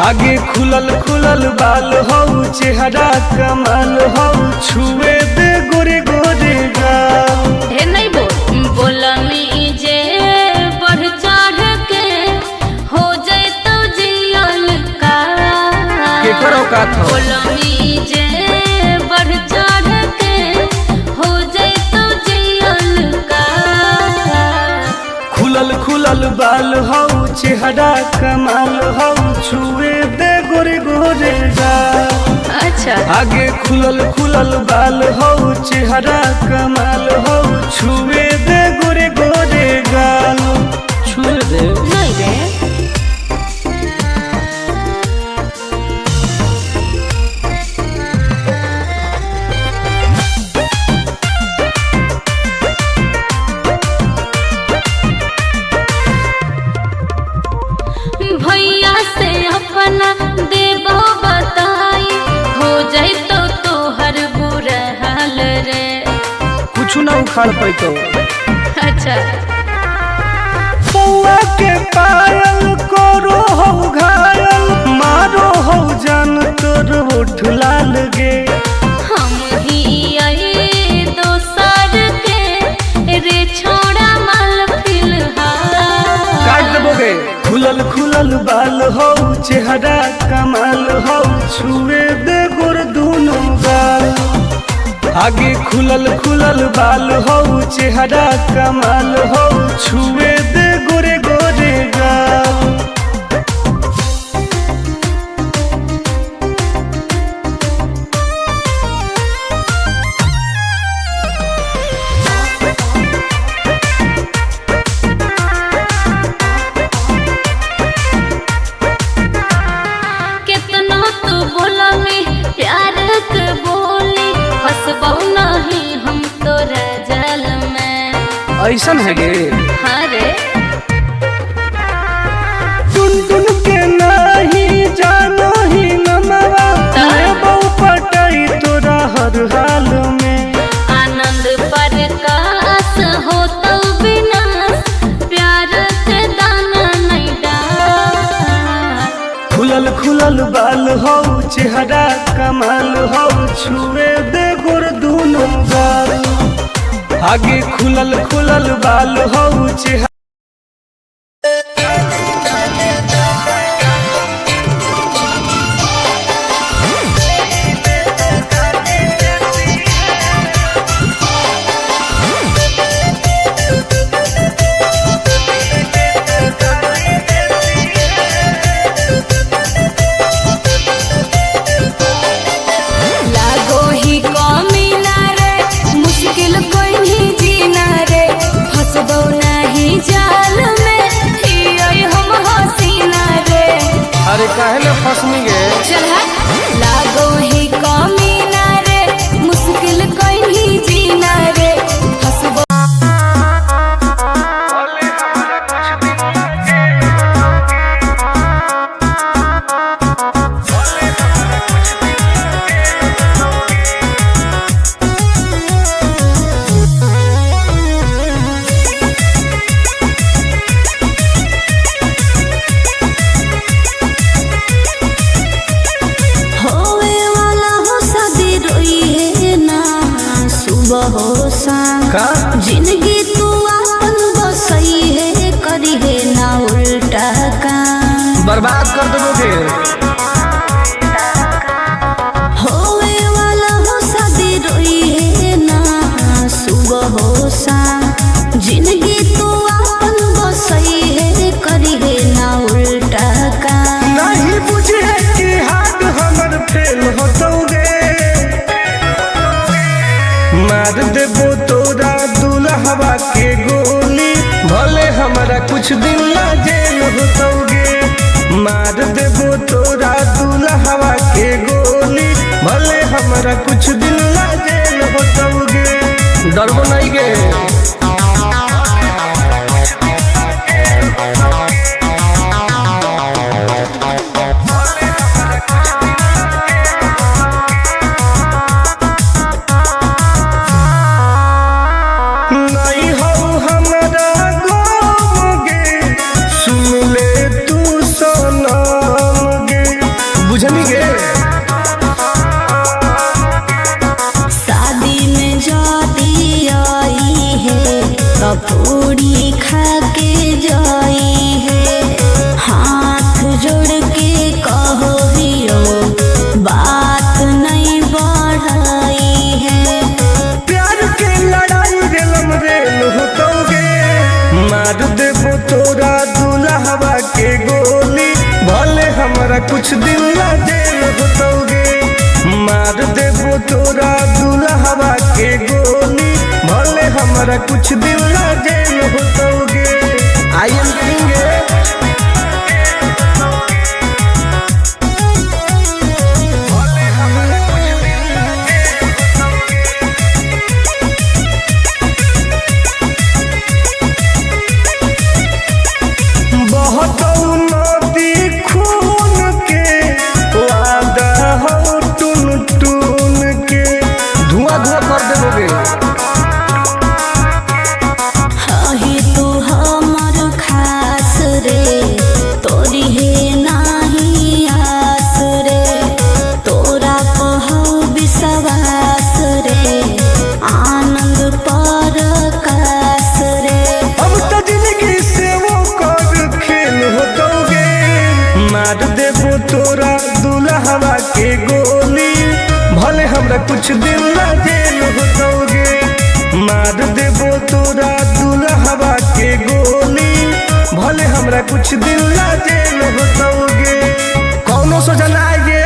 आगे खुलल खुलल बाल हो चेहरा कमाल हो छुए दे गोरे गोरे गाल। हे नहीं बोलमी जे बढ़ चढ़ के हो जाए तो जियल का केकरो का था बोलमी जे बढ़ चढ़ के हो जाए तो जियल का। खुलल खुलल बाल हो चेहरा कमाल हो छुए दे गोरे गोरे गाल। अच्छा आगे खुलल खुलल बाल हो चेहरा कमाल हो छुए दे गोरे गोरे गाल। छुए दे नहीं रे भैया से अपना देबो बताई हो जाए तो तोहर बुरा हाल रे। कुछ ना उखाड़ पैतो। अच्छा पौआ के पायल करो हो घायल मारो हो जान तोर होठ लाल गे। हम ही आई दोसर के रे छोड़ा माल फिलहाल। काट देबोगे खुलल खुलल बाल हो चेहरा कमाल हो छुए दे गोर दोनों गाल। आगे खुलल खुलल बाल हो चेहरा कमाल हो छुए दे गोरे गोरे गाल। कितना तू बोला में प्यार के बोली फंसबो नहीं हम तोरा जाल में। ऐसन है गे हाँ रे टुन टुन के नहीं जानो ही नमवा लेबो पटाई तोरा हर हाल में। आनंद प्रकाश हो तो विनाश प्यार के दाना नहीं डाल। खुलल खुलल बाल हो चेहरा कमाल हो छुए दे गोर दोनों गाल। आगे खुलल खुलल बाल हो चेहरा लागो ही कमीना रे मुश्किल कोई नहीं जीना रे फंसबो नहीं जाल में हियै हम हसीना रे। अरे काहे ले फसनी गे चल लागो ही कमीना रे मुश्किल कोई नहीं जीना रे फंसबो। होवे वाला हो शादी रोई है ना सुबह हो शाम का जिंदगी तू अपन बसई है करी है ना उल्टा काम। बर्बाद कर देबोगे होवे वाला हो शादी रोई है ना सुबह हो शाम जिंदगी तू अपन बसई है करी है ना उल्टा काम। नहीं बुझे कि हाथ हमर फेल होतोगे मार देबो तोरा दुल्हवा के गोली भले हमारा कुछ दिन ला जेल होतोगे। मार देबो तोरा दुल्हवा के गोली भले हमारा कुछ दिन ला जेल होतोगे। डरबो नहीं गे नहीं हो हमारा गम गे सुन ले तू सनम गे। देबो तोरा दुल्हवा के गोली, भले हमरा कुछ दिन ला जेल होतोगे। मार देबो तोरा दुल्हवा के गोली, भले हमरा कुछ दिन ला जेल होतोगे। आई एम किंग तोरा दुल्हवा के गोली, भले हमरा कुछ दिन ला जेल होतोगे। मार देबो तोरा दुल्हवा के गोली, भले हमरा कुछ दिन ला जेल होतोगे। कौनो सोचा ना आइए।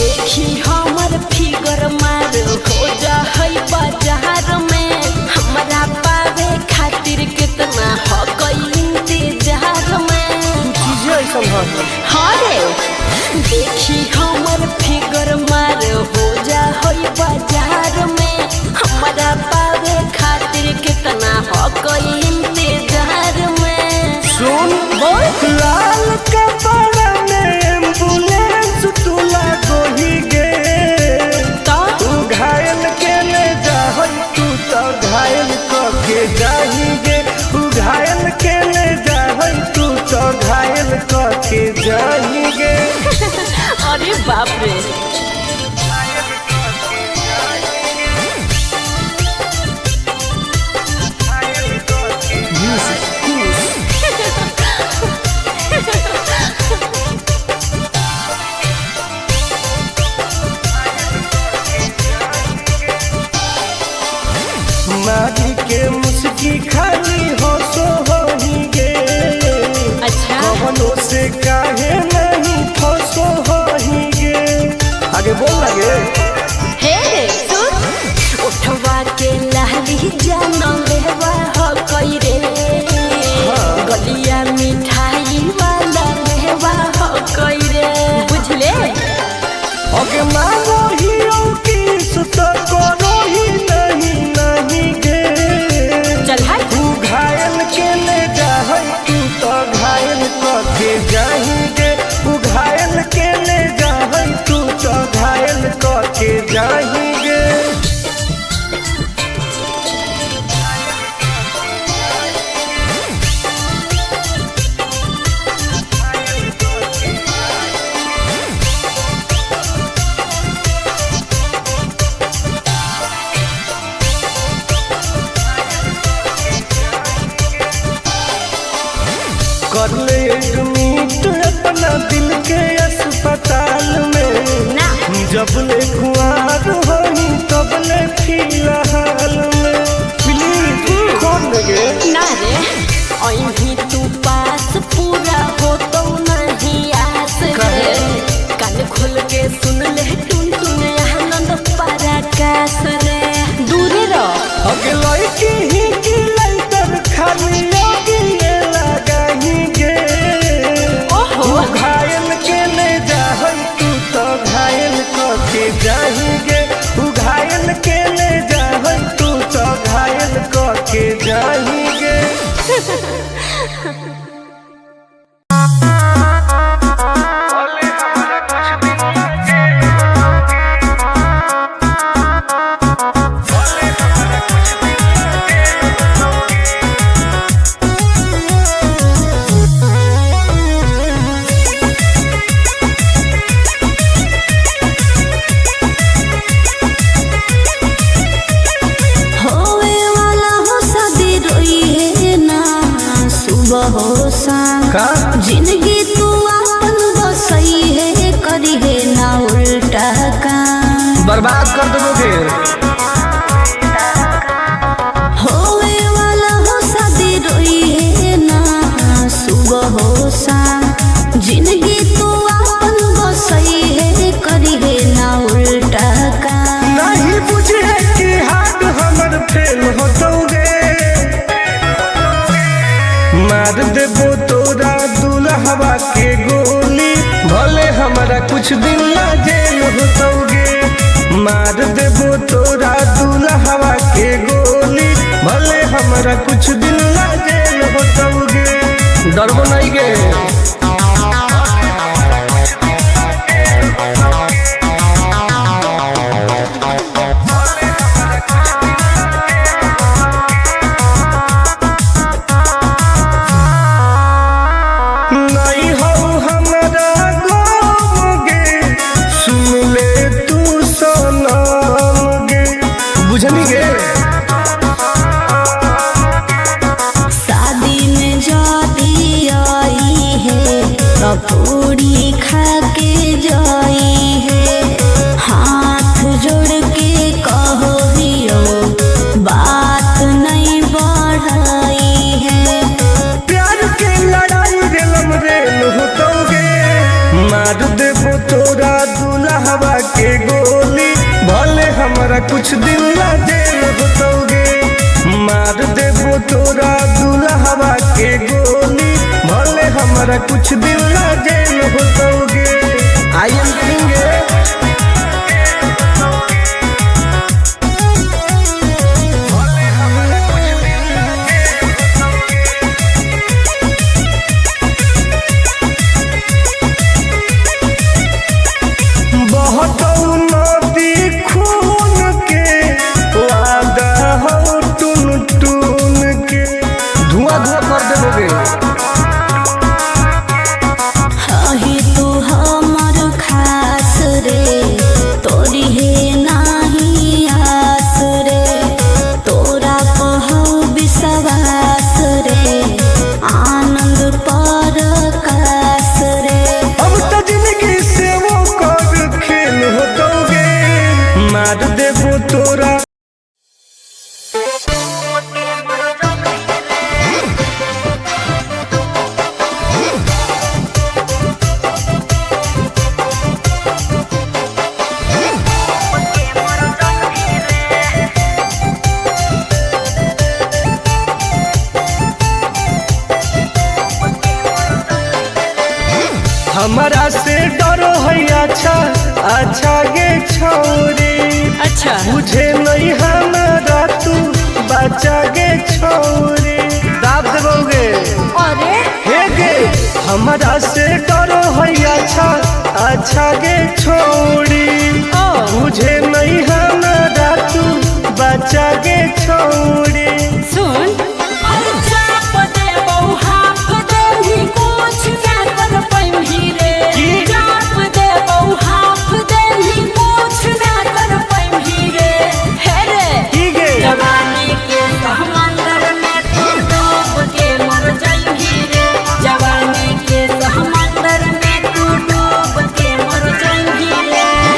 देखी हमर फिगर मार हो जा होई बाजार में, हमरा पावे खातिर कितना हो गई इंतजार में। सुन बोल लाल कपड़ा में एम्बुलेंस तुला गोही गे, तू घायल के ले जा तू तो घायल के जाही गे। तू घायल के ले जा तू तो घायल के जाही गे। अरे बाप रे। मारी के मुस्की खाली होशो होही गे। अच्छा कवनो से काहे नहीं फसो होही गे। आगे बोल लगे हे सुन उठवा के लहली जानो लेवा हो कोई रे, गलिया मिठाई वाला लेवा हो कोई रे, बुझले। ओके मांगो ही किस तो करो ही नहीं गे। चल हाय तू घायल के ले जा तू तो घायल के जाही गे। तू घायल के ले जा तू तो घायल के जाही गे। कर ले एडमिट अपना दिल के अस्पताल में ना, जब ले कुआर होई तब ले फिलहाल में। प्लीज कौन लगे ना रे अहीं तू पास पूरा हो तो नहीं आस रे। कान खोल के सुन ले टुन टुन आनंद पराकाश रे। दूरे रह अगे लड़की ही की लाइटर खाली लगी लगाही गे। ओहो तू घायल के ले जा तू तो घायल के जाही गे। तू घायल के ले जा तू तो घायल के जाही गे। बर्बाद कर दोगे। होवे वाला हो शादी रोई है ना सुबह हो शाम, जिंदगी तो अपन बसई है करी है ना उल्टा काम। नहीं बुझे कि हाथ हमर फेल होतोगे, मार देबो तोरा दुल्हवा के गोली, भले हमारा कुछ दिन ना जेल होतोगे। मार देबो तोरा दुल्हवा के गोली, भले हमारा कुछ दिन ना जेल होतोगे। डरबो नहीं गे। बुझनी गे शादी में जाती आई है तो पूरी खा के जाई है, हाथ जोड़ के कहो हियो बात नहीं बढ़ाई है। प्यार के लड़ाई रेलम रेल होतोगे, मार देबो तोरा दुल्हवा के गोली, भले हमारा कुछ दिन ना जेल होतोगे। मार देबो तोरा दुल्हवा के गोली, भले हमारा कुछ दिन ना जेल होतोगे। आई एम करेंगे बहुत नदी खून के वादा हो टून टून के, धुआं धुआं कर देबोगे। हही तू हमर खास रे, तोरी है नाही आस रे, तोरा कहौ विश्वास रे, आनंद परकाश रे। अब तो जिंदगी से वो कर खेल होतोगे, मार देबो तोरा। हमारा से डरो है अच्छा अच्छा गे छोरी, अच्छा बुझे नहीं हमारा तू बचा गे छोरी। दाब देबोगे अरे हे गे, हमारा से डरो है अच्छा अच्छा गे छोरी, बुझे नहीं हमारा तू बचा गे छोरी। सुन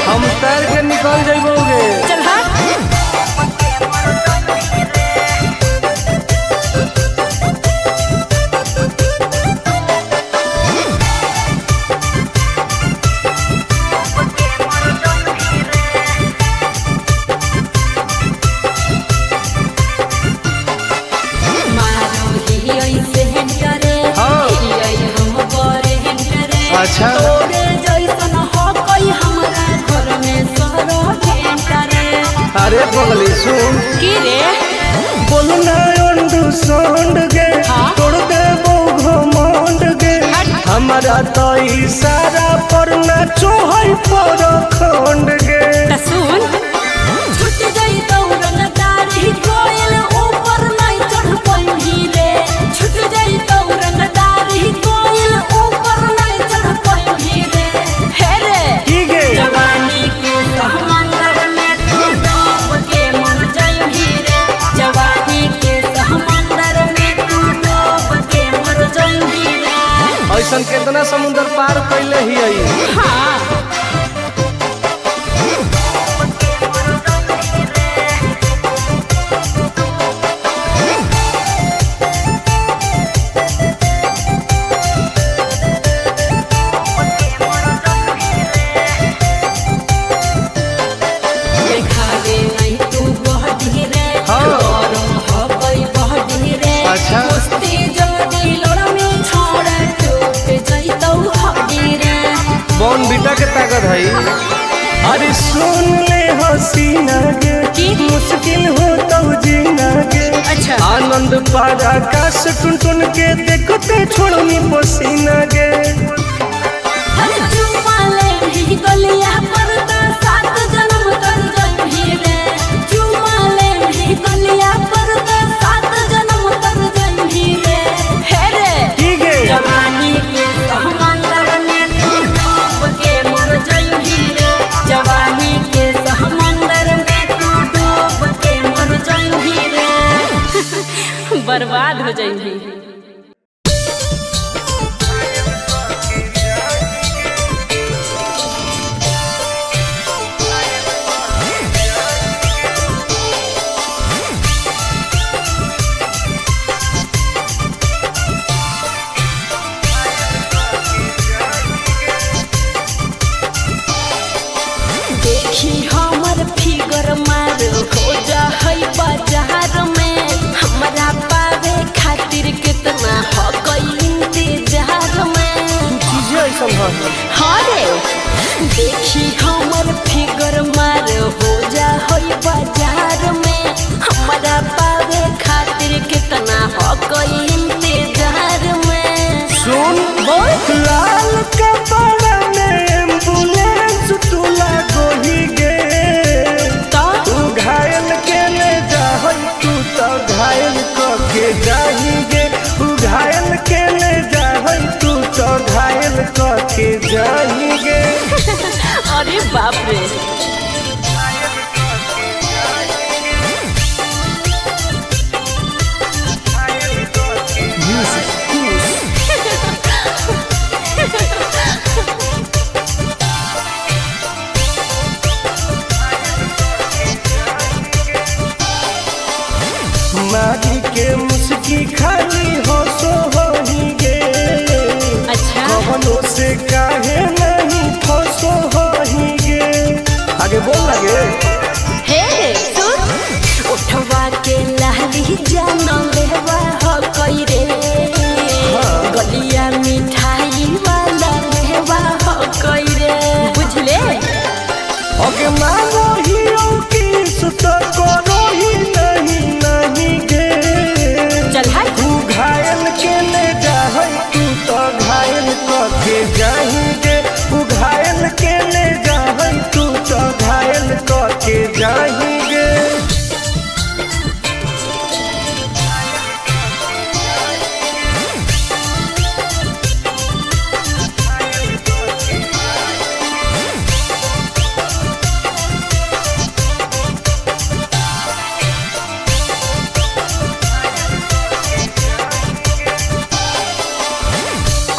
हम तैर के निकल जाइबोगे। चल अच्छा अरे बगली सुन की रे बोलना अंडरस्टैंड गे, तोड़ देबो घमंड गे, हमारा तो इशारा पर नाचो है पर खंड गे। सुन छुट गई दौड़न दारी कोयल ऊपर नहीं चढ़ पाई रे, छुट गई दौड़न दारी कोयल ऊपर नहीं चढ़ पाई रे। हे रे की गे जवानी के समंदर में तू डूब के मर जाई रे, जवानी के समंदर में तू डूब के मर जाई रे। ऐसन कितना समुद्र पार कैले ही। हाँ लागत है। अरे सुन ले हसीना के मुश्किल हो तो जीना के। अच्छा आनंद पार आकाश टुन टुन के देखते छोड़नी पसीना के। चुम्मा ले भी गलिया पर तो 7 जन्म कर जाई रे। चुम्मा ले भी गलिया पर तो 7 जन्म कर जाई रे। हे रे ठीक है जवानी के समंदर में तू डूब के मर जाई रे। जवानी के समंदर में तू डूब के मर जाई रे। बर्बाद हो जाई। देखी हमर फिगर मार हो जा है बाजार में। हमरा पावे खातिर कितना हो गई इंतजार में। चीजें ऐसा है। हाँ रे देखी हमर फिगर मार हो जा है बाजार में। हमरा पावे खातिर कितना हो गई इंतजार में। सुन बोल लाल कपड़ा में एम्बुलेंस तुला गोही गे। तो तू घायल के ले जाहई तू तो घायल के जाही गे। तू घायल के ले जाहई तू तो घायल के जाही गे। अरे बाप रे मारी के मुस्की खाली हो सो होही गे। अच्छा कवनों से काहे नहीं फसो होही गे। आगे बोल लगे हे सुन उठवा के लाली जाना लेवा हो कई रे। गलिया मिठाई वाला लेवा हो कई रे। बुझले ओके मानो ही की सुत करो ही नहीं गे। चल हाय तू घायल के ले जाहई तू तो घायल के जाही गे। तू घायल के ले जाहई तू तो घायल के जाही गे।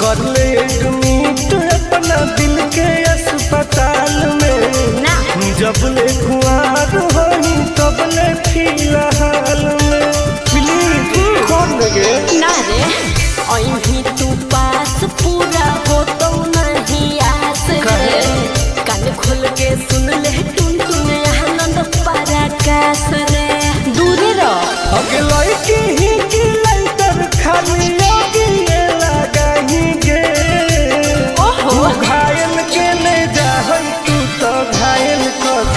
कर ले एडमिट अपना दिल के अस्पताल में। ना जब ले खुआर होही तब ले फिलहाल में। प्लीज खोल लगे ना रे अहीं तू पास पूरा हो तो नहीं आस रे। कान खोल के सुन ले टुन टुन आनंद पराकाश रे। दूरे रह अगे लड़की ही की लाइटर खाली लगी लगाही गे। ओहो तू घायल के ले जाहई तू तो घायल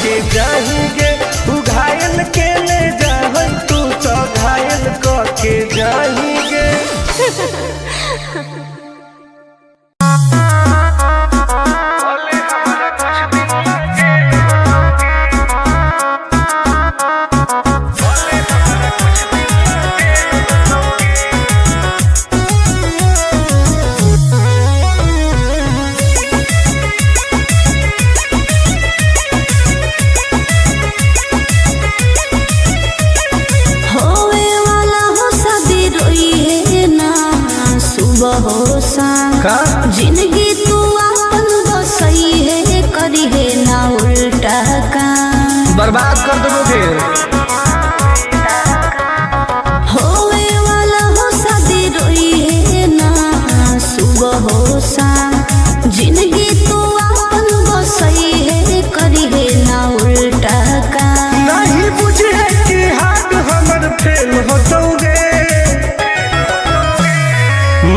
के जाही गे। तू घायल के ले जाहई तू तो घायल के जाही गे। होवे वाला हो शादी रोई है ना सुबह हो शाम। का जिंदगी तू अपन बसई है करी है ना उल्टा काम। बर्बाद कर दोगे। होवे वाला हो शादी रोई है ना सुबह हो शाम। जिंदगी तू अपन बसई है करी है ना उल्टा काम। नहीं बुझे कि हाथ हमर फेल होतोगे।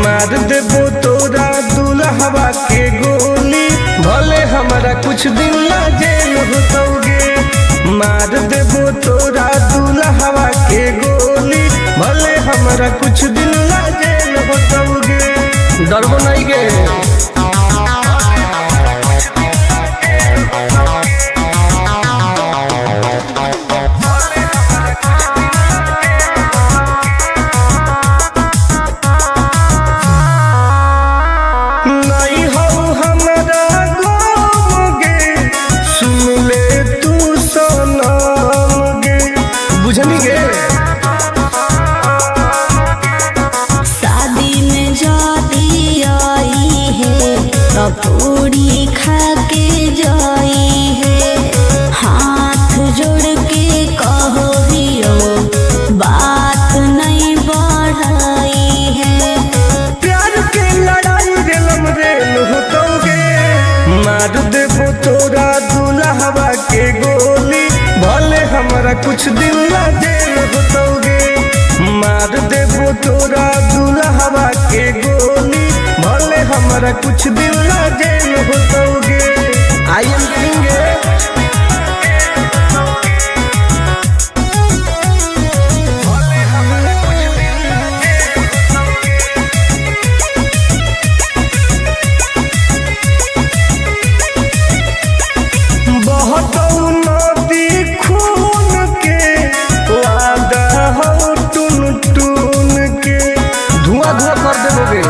मार देबो तोरा दुल्हवा के गोली भले हमारा कुछ दिन ला जेल होतोगे। डरबो नहीं गे नहीं हो हमारा गोगे, सुन ले तू सनम गे, बुझनी गे। शादी में जाती आई है तो पूरी खा के जाई है, हाथ जोड़ के कहो हियो बात नहीं बढ़ाई है। प्यार के लड़ाई रेलम रेल होतोगे, मार देबो तोरा दुल्हवा के गोली, भले हमारा कुछ दिन ला जेल होतोगे। मार देबो तोरा दुल्हवा के गोली, भले हमारा कुछ दिन ला जेल होतोगे। आई एम किंग बहुत नदी खून के वादा हो टून टून के, धुआं धुआं कर देबोगे।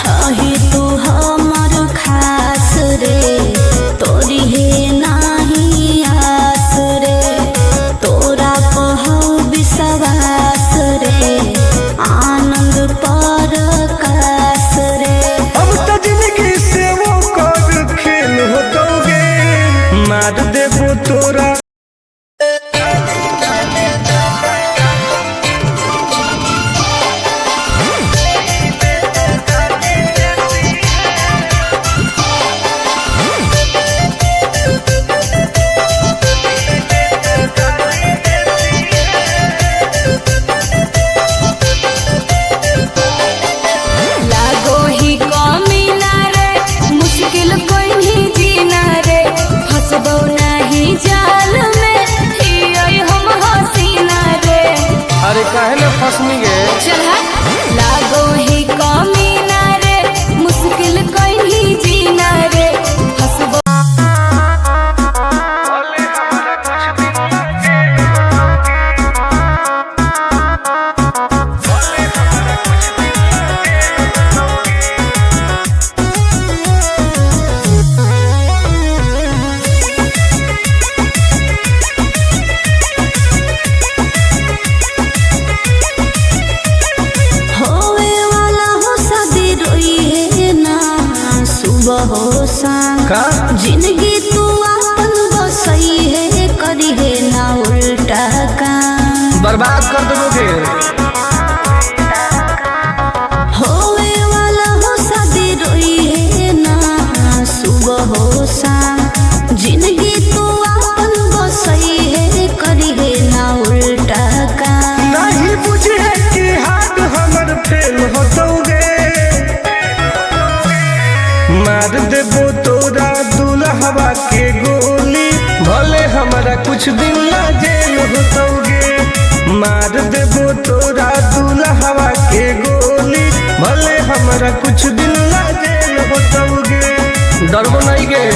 हही तू हमर खास रे, तोरी है नाही आस रे, तोरा पहौ विश्वास रे, आनंद पर कास रे। अब तो जिंदगी से वो कर खेल होतोगे, मार देबो तोरा। लागो ही कमीना रे, मुश्किल कोई नहीं जीना रे, फंसबो नहीं जाल में, हियोई हम हसीना रे। अरे काहे ना फसनी गे, चल हट। लागो ही कमीना रे, मुश्किल कोई नहीं जीना रे, फंसबो। होवे वाला हो शादी रोई है ना, सुबह हो शाम का जिंदगी तू अपन बसई है, करी है ना उल्टा काम। बर्बाद कर देबोगे। होवे वाला हो शादी रोई है ना, सुबह हो शाम जिंदगी तू अपन बसई है, करी है ना उल्टा काम। नहीं बुझे कि हाथ हमर फेल होतोगे, मार देबो तोरा दुल्हवा के गोली, भले हमारा कुछ दिन ला जेल होतोगे। मार देबो तोरा दुल्हवा के गोली, भले हमारा कुछ दिन ला जेल होतोगे। डरबो नहीं गे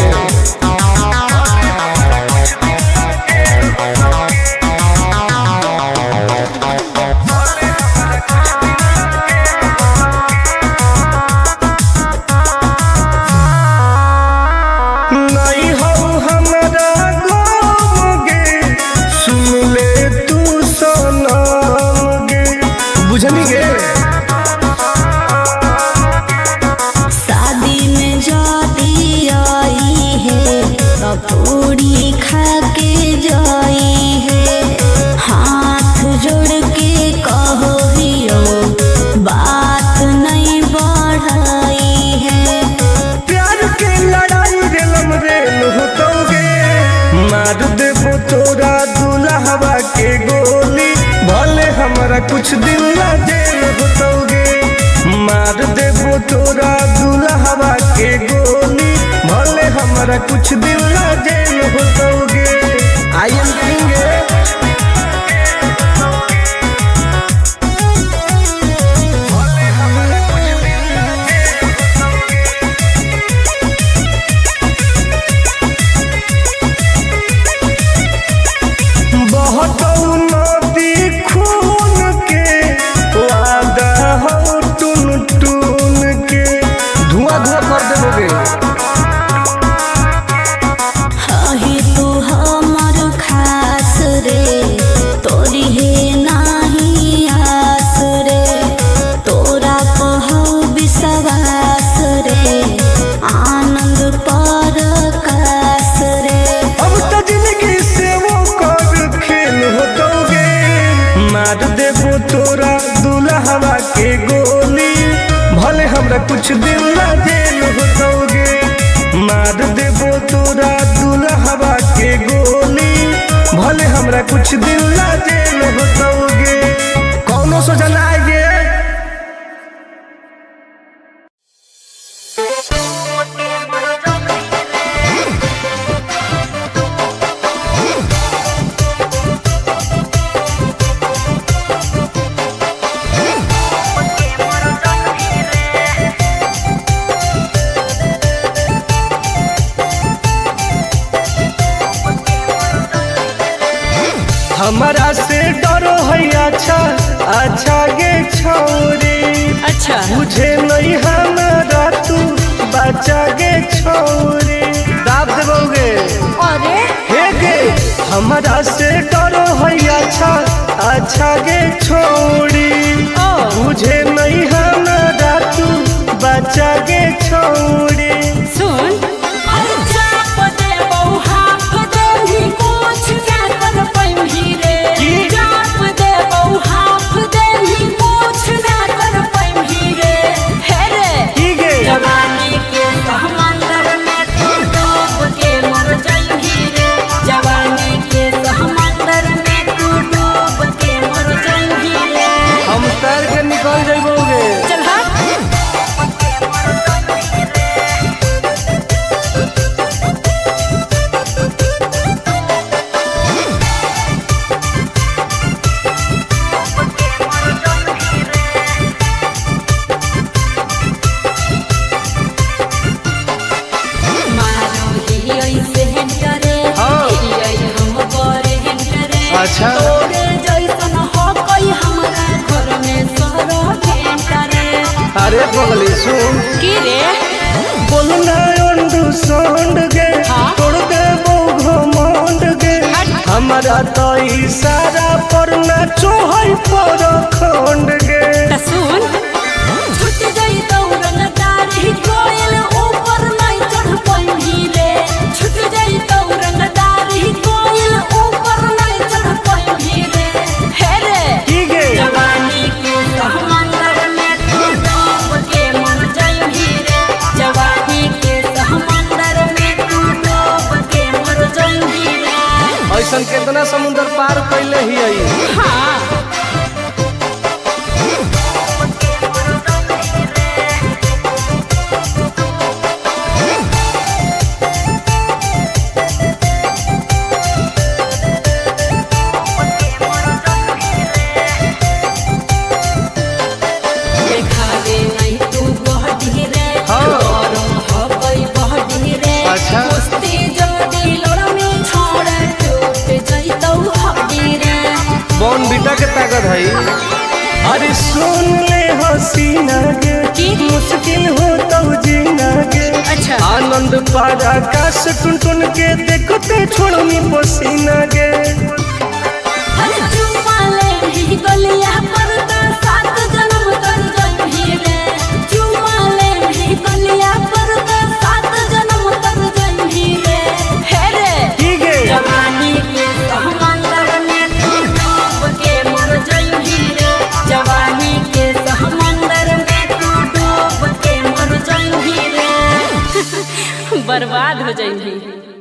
नहीं हो हमारा गोगे, सुन ले तू सनम गे, बुझनी गे। शादी में जाती आई है तो पूरी खा के जाई है, हाथ जोड़ के कहो हियो बात नहीं बढ़ाई है। प्यार के लड़ाई रेलम रेल होतोगे, मार देबो तोरा दुल्हवा के गोली, भले हमारा कुछ दिन ला जेल होतोगे। मार देबो तोरा दुल्हवा के गोली, भले हमारा कुछ दिन ला जेल होतोगे। आई एम किंग गोली, भले हमरा कुछ दिन ला जेल होतोगे। मार देबो तोरा दुल्हवा के गोली, भले हमरा कुछ दिन ला जेल होतोगे। कौनो सोचा ना आएगे। हमारा से डरो है अच्छा अच्छा गे छोरी, अच्छा मुझे नहीं हमारा तू बचा गे छोरी। दाब देबोगे अरे हे गे, हमारा से डरो है अच्छा अच्छा गे छोरी, मुझे नहीं हमारा तू बचा गे छोरी। सुन निकल जाइबोगे। चल अच्छा अरे बगली सुन की रे बोलना अंडू गे, तोड़ दे घमंड गे। हमारा तो इशारा पर नाचो है पर खंड गे। सुन छुट गई दौड़न दारी कोयल ऊपर नहीं चढ़ पाई रे, छुट गई दौड़न दारी कोयल ऊपर नहीं चढ़ पाई रे। हे रे की गे जवानी के समंदर में तू डूब के मर जाई रे, जवानी के समंदर में तू डूब के मर जाई रे। ऐसन कितना समुद्र पार कैले ही आई। हाँ अच्छा बॉन बीटा के ताकत है। अरे सुन ले हसीना गे, मुश्किल हो तो जीना गे। अच्छा आनंद पारा आकाश टुन टुन के देखते छोड़नी पसीना गे। गलिया पर तो 7 जन्म कर जाई रे, चुमा ले गलिया पर तो 7 जन्म कर जाई रे। हे रे की गे जवानी के समंदर में तू डूब के मर जाई रे, जवानी के समंदर में तू डूब के मर जाई रे। बर्बाद हो जाई।